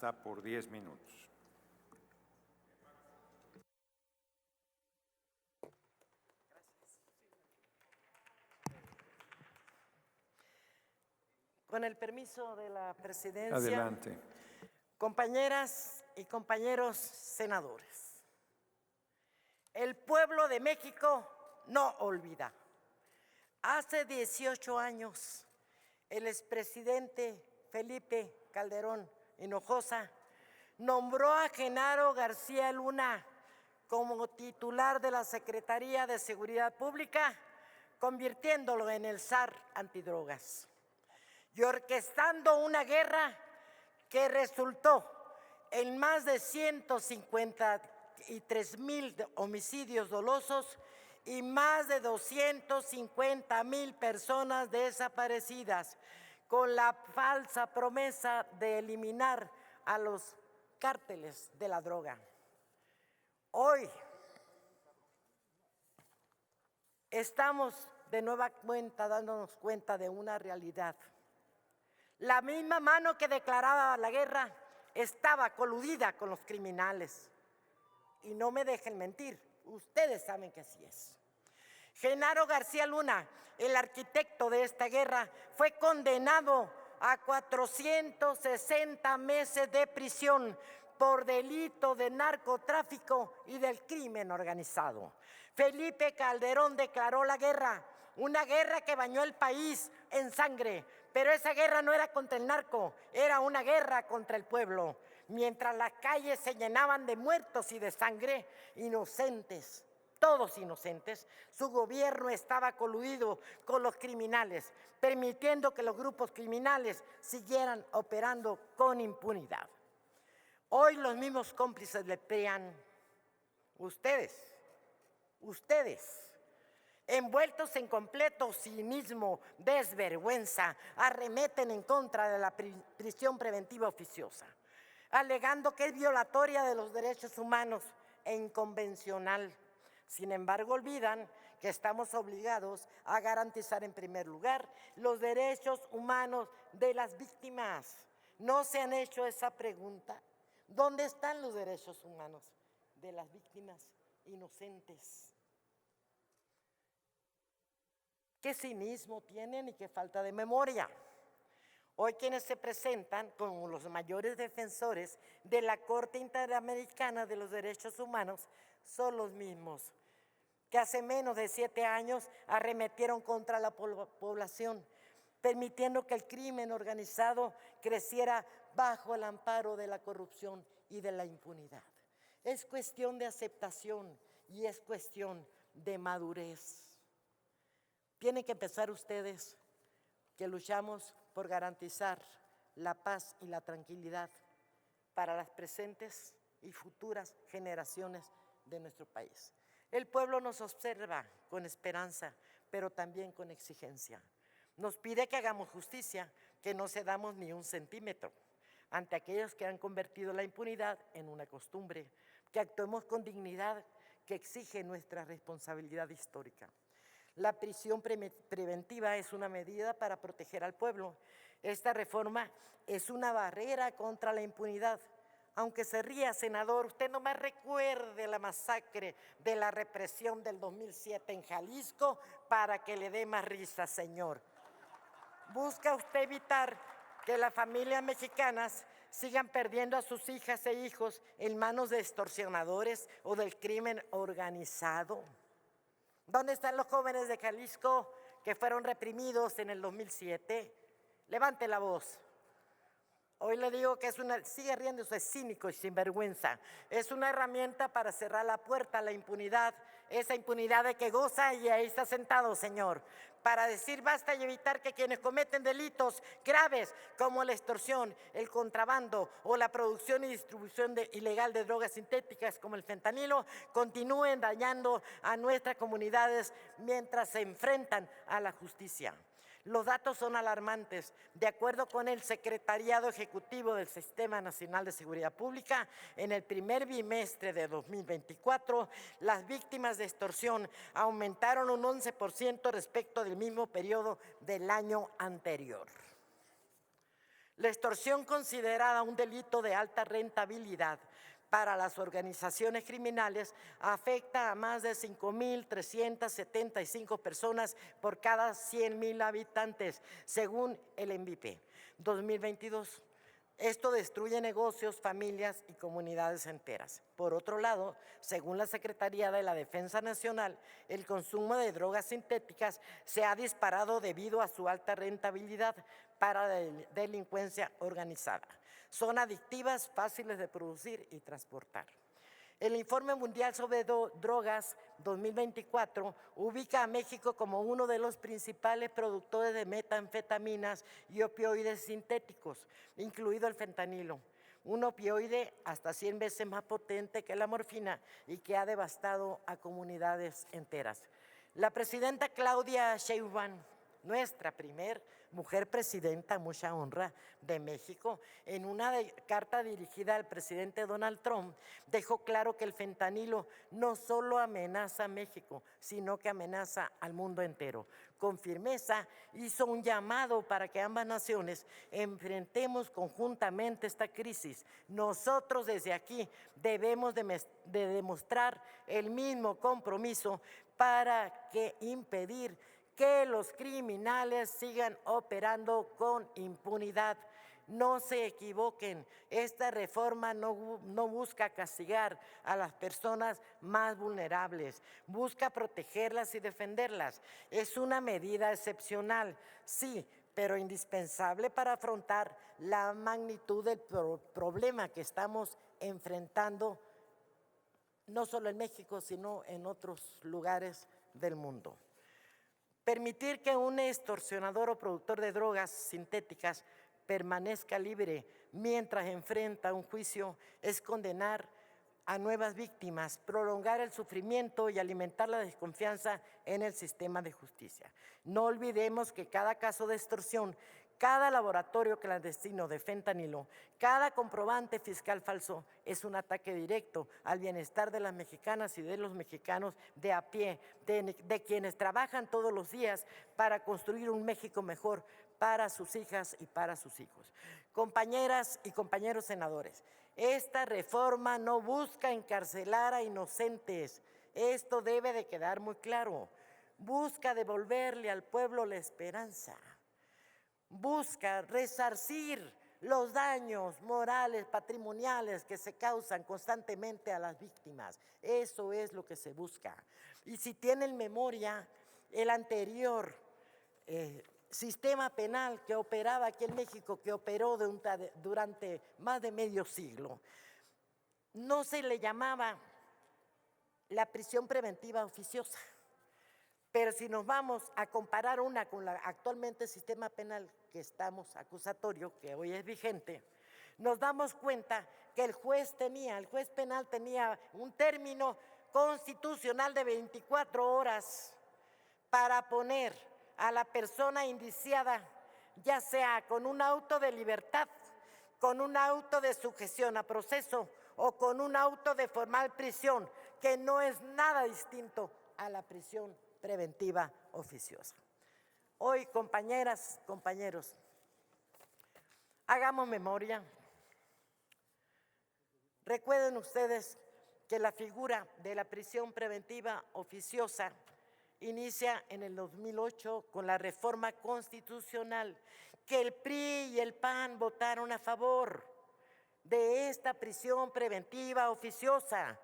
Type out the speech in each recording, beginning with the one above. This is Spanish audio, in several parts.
Está por 10 minutos. Con el permiso de la presidencia. Adelante. Compañeras y compañeros senadores, el pueblo de México no olvida. Hace 18 años, el expresidente Felipe Calderón Hinojosa nombró a Genaro García Luna como titular de la Secretaría de Seguridad Pública, convirtiéndolo en el zar antidrogas y orquestando una guerra que resultó en más de 153,000 homicidios dolosos y más de 250,000 personas desaparecidas, con la falsa promesa de eliminar a los cárteles de la droga. Hoy estamos de nueva cuenta dándonos cuenta de una realidad. La misma mano que declaraba la guerra estaba coludida con los criminales. Y no me dejen mentir, ustedes saben que así es. Genaro García Luna, el arquitecto de esta guerra, fue condenado a 460 meses de prisión por delito de narcotráfico y del crimen organizado. Felipe Calderón declaró la guerra, una guerra que bañó el país en sangre, pero esa guerra no era contra el narco, era una guerra contra el pueblo. Mientras las calles se llenaban de muertos y de sangre, inocentes, todos inocentes, su gobierno estaba coludido con los criminales, permitiendo que los grupos criminales siguieran operando con impunidad. Hoy los mismos cómplices le PRIAN, ustedes, envueltos en completo cinismo, desvergüenza, arremeten en contra de la prisión preventiva oficiosa, alegando que es violatoria de los derechos humanos e inconvencional. Sin embargo, olvidan que estamos obligados a garantizar en primer lugar los derechos humanos de las víctimas. ¿No se han hecho esa pregunta? ¿Dónde están los derechos humanos de las víctimas inocentes? ¿Qué cinismo tienen y qué falta de memoria? Hoy quienes se presentan como los mayores defensores de la Corte Interamericana de los Derechos Humanos son los mismos que hace menos de 7 años arremetieron contra la población, permitiendo que el crimen organizado creciera bajo el amparo de la corrupción y de la impunidad. Es cuestión de aceptación y es cuestión de madurez. Tienen que empezar ustedes que luchamos por garantizar la paz y la tranquilidad para las presentes y futuras generaciones de nuestro país. El pueblo nos observa con esperanza, pero también con exigencia. Nos pide que hagamos justicia, que no cedamos ni un centímetro ante aquellos que han convertido la impunidad en una costumbre, que actuemos con dignidad, que exige nuestra responsabilidad histórica. La prisión preventiva es una medida para proteger al pueblo. Esta reforma es una barrera contra la impunidad. Aunque se ría, senador, usted no me recuerde la masacre de la represión del 2007 en Jalisco para que le dé más risa, señor. Busca usted evitar que las familias mexicanas sigan perdiendo a sus hijas e hijos en manos de extorsionadores o del crimen organizado. ¿Dónde están los jóvenes de Jalisco que fueron reprimidos en el 2007? Levante la voz. Hoy le digo que sigue riéndose, es cínico y sinvergüenza. Es una herramienta para cerrar la puerta a la impunidad, esa impunidad de que goza y ahí está sentado, señor. Para decir basta y evitar que quienes cometen delitos graves como la extorsión, el contrabando o la producción y distribución ilegal de drogas sintéticas como el fentanilo continúen dañando a nuestras comunidades mientras se enfrentan a la justicia. Los datos son alarmantes. De acuerdo con el Secretariado Ejecutivo del Sistema Nacional de Seguridad Pública, en el primer bimestre de 2024, las víctimas de extorsión aumentaron un 11% respecto del mismo periodo del año anterior. La extorsión, considerada un delito de alta rentabilidad para las organizaciones criminales, afecta a más de 5.375 personas por cada 100.000 habitantes, según el MVP 2022. Esto destruye negocios, familias y comunidades enteras. Por otro lado, según la Secretaría de la Defensa Nacional, el consumo de drogas sintéticas se ha disparado debido a su alta rentabilidad para la delincuencia organizada. Son adictivas, fáciles de producir y transportar. El Informe Mundial sobre Drogas 2024 ubica a México como uno de los principales productores de metanfetaminas y opioides sintéticos, incluido el fentanilo, un opioide hasta 100 veces más potente que la morfina y que ha devastado a comunidades enteras. La presidenta Claudia Sheinbaum, nuestra primer mujer presidenta, mucha honra, de México, en una carta dirigida al presidente Donald Trump, dejó claro que el fentanilo no solo amenaza a México, sino que amenaza al mundo entero. Con firmeza hizo un llamado para que ambas naciones enfrentemos conjuntamente esta crisis. Nosotros desde aquí debemos de demostrar el mismo compromiso para impedir que los criminales sigan operando con impunidad. No se equivoquen, esta reforma no busca castigar a las personas más vulnerables, busca protegerlas y defenderlas. Es una medida excepcional, sí, pero indispensable para afrontar la magnitud del problema que estamos enfrentando, no solo en México, sino en otros lugares del mundo. Permitir que un extorsionador o productor de drogas sintéticas permanezca libre mientras enfrenta un juicio es condenar a nuevas víctimas, prolongar el sufrimiento y alimentar la desconfianza en el sistema de justicia. No olvidemos que cada caso de extorsión, cada laboratorio clandestino de fentanilo, cada comprobante fiscal falso es un ataque directo al bienestar de las mexicanas y de los mexicanos de a pie, de quienes trabajan todos los días para construir un México mejor para sus hijas y para sus hijos. Compañeras y compañeros senadores, esta reforma no busca encarcelar a inocentes. Esto debe de quedar muy claro. Busca devolverle al pueblo la esperanza. Busca resarcir los daños morales, patrimoniales que se causan constantemente a las víctimas. Eso es lo que se busca. Y si tienen memoria, el anterior sistema penal que operaba aquí en México, que operó durante más de medio siglo, no se le llamaba la prisión preventiva oficiosa. Pero si nos vamos a comparar una con la actualmente sistema penal que estamos acusatorio, que hoy es vigente, nos damos cuenta que el juez penal tenía un término constitucional de 24 horas para poner a la persona indiciada, ya sea con un auto de libertad, con un auto de sujeción a proceso o con un auto de formal prisión, que no es nada distinto a la prisión preventiva oficiosa. Hoy, compañeras, compañeros, hagamos memoria. Recuerden ustedes que la figura de la prisión preventiva oficiosa inicia en el 2008 con la reforma constitucional, que el PRI y el PAN votaron a favor de esta prisión preventiva oficiosa.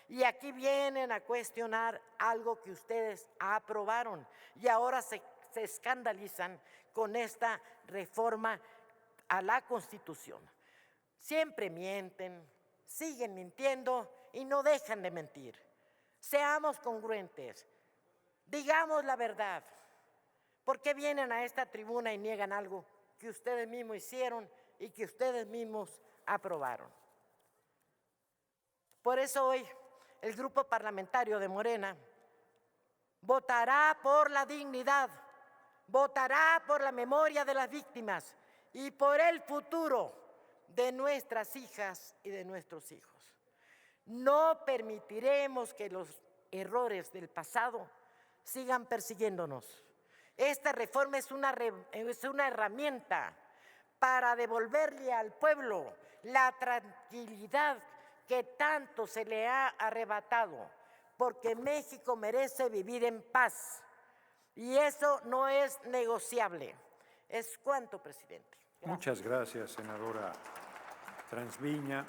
Y aquí vienen a cuestionar algo que ustedes aprobaron y ahora se escandalizan con esta reforma a la Constitución. Siempre mienten, siguen mintiendo y no dejan de mentir. Seamos congruentes, digamos la verdad. ¿Por qué vienen a esta tribuna y niegan algo que ustedes mismos hicieron y que ustedes mismos aprobaron? Por eso hoy el Grupo Parlamentario de Morena votará por la dignidad, votará por la memoria de las víctimas y por el futuro de nuestras hijas y de nuestros hijos. No permitiremos que los errores del pasado sigan persiguiéndonos. Esta reforma es una herramienta para devolverle al pueblo la tranquilidad que tanto se le ha arrebatado, porque México merece vivir en paz y eso no es negociable. Es cuanto, presidente. Gracias. Muchas gracias, senadora Transviña.